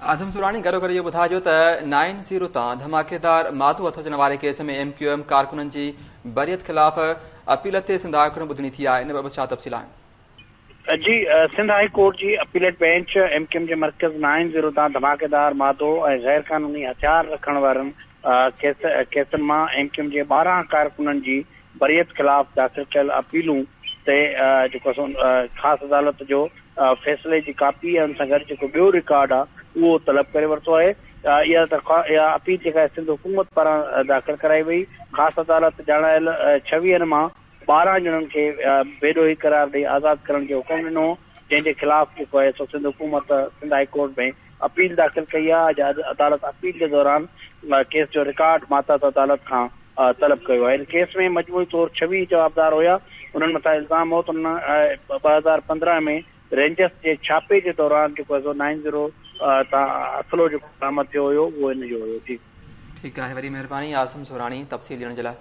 आज़म सुरानी गॾो गॾु इहो ॿुधाइजो त 9-0 तां धमाकेदार मातू हथ अचण वारे केस में MQM कारकुननि जी बरियत ख़िलाफ़ अपील ते सिंध हाई कोर्ट में ॿुधणी थी आहे। इन बाबति छा तफ़सील आहिनि? जी, सिंध हाई कोर्ट जी अपीलेट बेंच MQM जे मर्कज़ 9-0 तां धमाकेदार मादो ऐं गैर कानूनी हथियार रखण वारनि केसनि मां MQM जे 12 कारकुननि जी बरियत ख़िलाफ़ दाख़िल कयल अपीलूं ते जेको ख़ासि अदालत जो फ़ैसिले जी कापी ऐं हुन सां गॾु जेको ॿियो रिकॉर्ड आहे उहो तलब करे वरितो आहे। इहा अपील जेका सिंध हुकूमत पारां दाख़िल कराई वई। ख़ासि अदालत ॼाणायल 26 मां 12 ॼणनि खे बेॾोही करार ॾेई आज़ादु करण जो हुकुम ॾिनो, जंहिंजे ख़िलाफ़ जेको आहे सो सिंध हुकूमत सिंध हाई कोर्ट में अपील दाख़िल कई आहे। अदालत अपील जे दौरान केस जो रिकॉर्ड मातहत अदालत खां तलब कयो आहे। इन केस में मजमूई तौर 26 जवाबदार हुया। उन्हनि मथां इल्ज़ाम हो त उन्हनि 2015 में रेंजर्स जे छापे जे दौरान जेको आहे 9-0 तां असलो जेको बरामद थियो हुयो उहो हिन जो हुयो। जी ठीकु आहे, वरी महिरबानी आज़म सुरानी तफ़सील ॾियण जे लाइ।